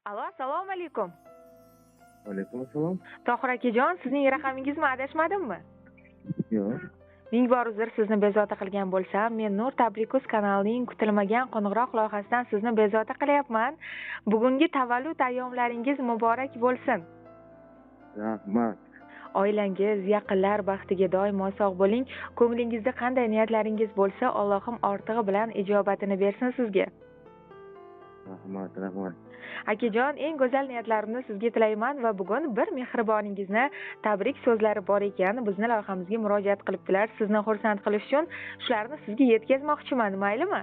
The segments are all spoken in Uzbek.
Alo, assalomu alaykum. Alaykum assalom. Tohir akajon, sizning raqamingizmi, adashmadimmi? Yo'q. Ming bor uzr, sizni bezovta qilgan bo'lsam, men Nur Tabrikus kanalining kutilmagan qo'ng'iroq loyihasidan sizni bezovta qilyapman. Bugungi tavallud ayyomlaringiz muborak bo'lsin. Rahmat. Oilangiz, yaqinlar baxtiga doimo sog' bo'ling. Ko'nglingizda qanday niyatlaringiz bo'lsa, Allohim ortig'i bilan ijobatini bersin sizga. Rahmat. Akajon, eng go'zal niyatlarimni sizga tilayman va bugun bir mehriboningizni tabrik so'zlari bor ekan, bizni loyihamizga murojaat qilibdilar. Sizni xursand qilish uchun shularni sizga yetkazmoqchiman, maylimi?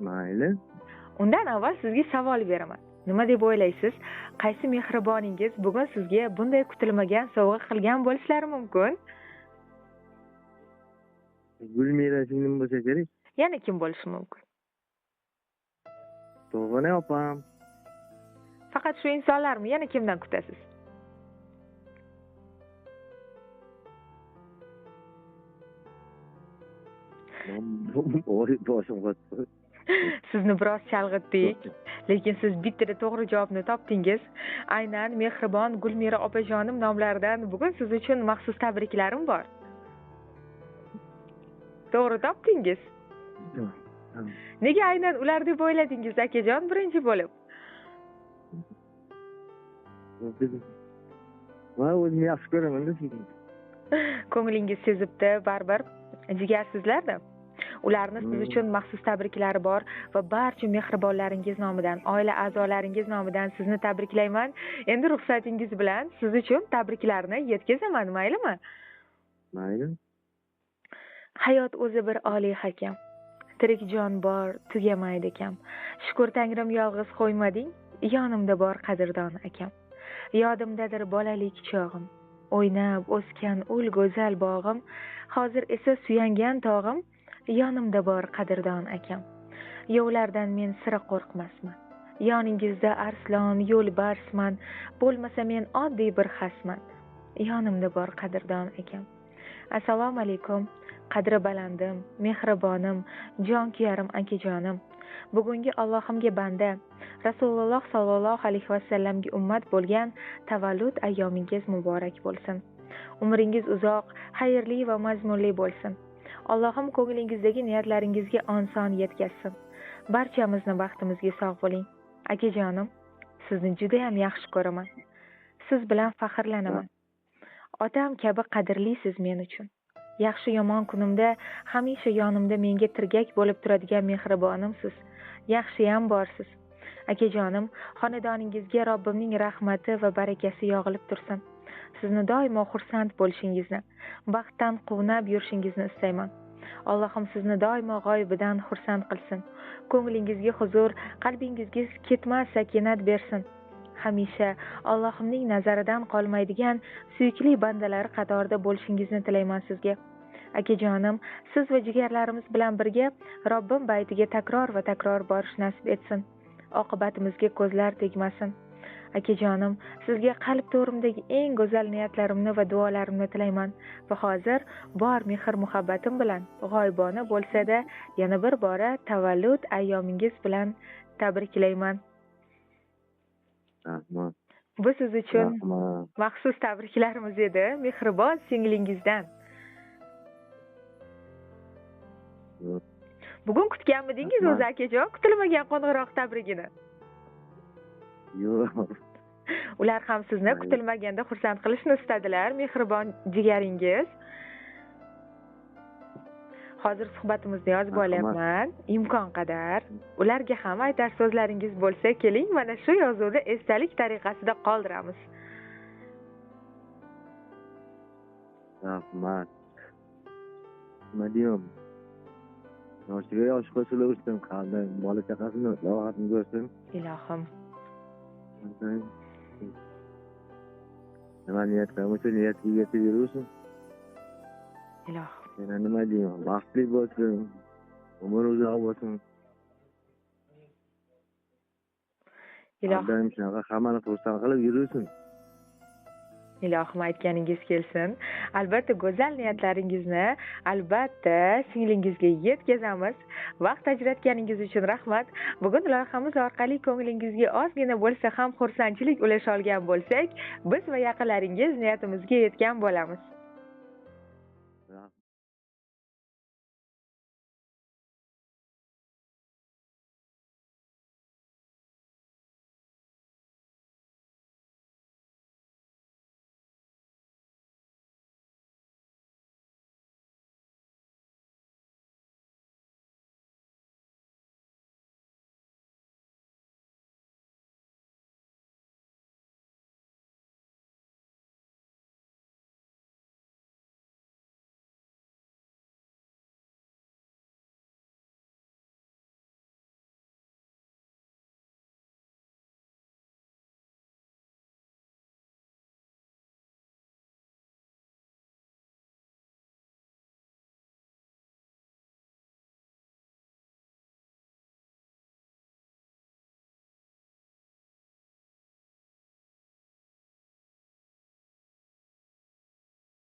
Mayli. Undan avval sizga savol beraman. Nima deb o'ylaysiz? Qaysi mehriboningiz bugun sizga bunday kutilmagan sovg'a qilgan bo'lishlari mumkin? Gulmira singlim bo'lsa kerak. Yana kim bo'lishi mumkin? To'g'ri opam. Faqat shu insonlarmi? Yana kimdan kutasiz? Boshim qotdi. Sizni biroz chalg'itdik, lekin siz bittada to'g'ri javobni topdingiz. Aynan mehribon Gulmira opajonim nomlaridan bugun siz uchun maxsus tabriklarim bor. To'g'ri topdingiz. Nega aynan ular deb o'yladingiz, akajon, birinchi bo'lib? Va o'zim yaxshi ko'raman-da sizni. Ko'nglingiz sezibdi, baribir jigarsizlar-da. Ularni siz uchun maxsus tabriklari bor va barcha mehribonlaringiz nomidan, oila a'zolaringiz nomidan sizni tabriklayman. Endi ruxsatingiz bilan siz uchun tabriklarni yetkazaman, maylimi? Mayli. Hayot o'zi bir oliy hakam. Tirik jon bor, tugamaydi kam. Shukr Tangrim yolg'iz qo'ymading, yonimda bor qadrdon akam. Yodimdadir bolalik chog'im, o'ynab o'sgan ul go'zal bog'im, hozir esa suyangan tog'im, yonimda bor qadrdon akam. Yovlardan men sira qo'rqmasman. Yoningizda arslon, yo'lbarsman, bo'lmasa men oddiy bir xasman. Yonimda bor qadrdon akam. Assalomu alaykum, qadri balandim, mehribonim, jon kuyarim akajonim. Bugungi Allohimga banda, Rasululloh sollallohu alayhi vasallamga ummat bo'lgan tavallud ayyomingiz muborak bo'lsin. Umringiz uzoq, xayrli va mazmunli bo'lsin. Allohim ko'nglingizdagi niyatlaringizga oson yetkazsin. Barchamizni baxtimizga sog' bo'ling. Akajonim, sizni juda ham yaxshi ko'raman. Siz bilan faxrlanaman. Otam kabi qadrlisiz men uchun. Yaxshi yomon kunimda hamisha yonimda menga tirgak bo'lib turadigan mehribonimsiz. Yaxshiyam borsiz. Akajonim, xonadoningizga Robbimning rahmati va barakasi yog'ilib tursin. Sizni doimo xursand bo'lishingizni, baxtdan quvnab yurishingizni istayman. Allohim sizni doimo g'oyibidan xursand qilsin. Ko'nglingizga huzur, qalbingizga ketmas sakinat bersin. Hamisha Allohimning nazaridan qolmaydigan suyukli bandalari qatorida bo'lishingizni tilayman sizga. Akajonim, siz va jigarlarimiz bilan birga Robbim baytiga takror va takror borish nasib etsin. Oqibatimizga ko'zlar tegmasin. Akajonim, sizga qalb to'rimdagi eng go'zal niyatlarimni va duolarimni tilayman va hozir bor mehr muhabbatim bilan g'oyibona bo'lsa-da yana bir bora tavallud ayyomingiz bilan tabriklayman. Rahmat. Bu siz uchun Rahmat. maxsus tabriklarimiz edi, mehribon singlingizdan. Bugun kutganmidingiz o'zi akajon, kutilmagan qo'ng'iroq tabrigini? Yo'q. Ular ham sizni kutilmaganda xursand qilishni istadilar, mehribon jigaringiz. Hozir suhbatimizni yozib olyapman. Imkon qadar ularga ham aytar so'zlaringiz bo'lsa, keling, mana shu yozuvni esdalik tariqasida qoldiramiz. Rahmat. Nima deyim? Yoshiga yosh qo'shilib o'sdim, qalbim, bola chaqasini rohatini ko'rsin. Ilohim. Nima niyat qilsa, niyatiga yetib yursin. Ilohim. Yana nima deyim? Baxtli bo'lsin. Umr uzoq bo'lsin. Ilohim. Shunaqa hammani xursand qilib yursin. Ilohim aytganingiz kelsin. Albatta go'zal niyatlaringizni albatta singlingizga yetkazamiz. Vaqt ajratganingiz uchun rahmat. Bugun loyihamiz orqali ko'nglingizga ozgina bo'lsa ham xursandchilik ulasha olgan bo'lsak, biz va yaqinlaringiz niyatimizga yetgan bo'lamiz.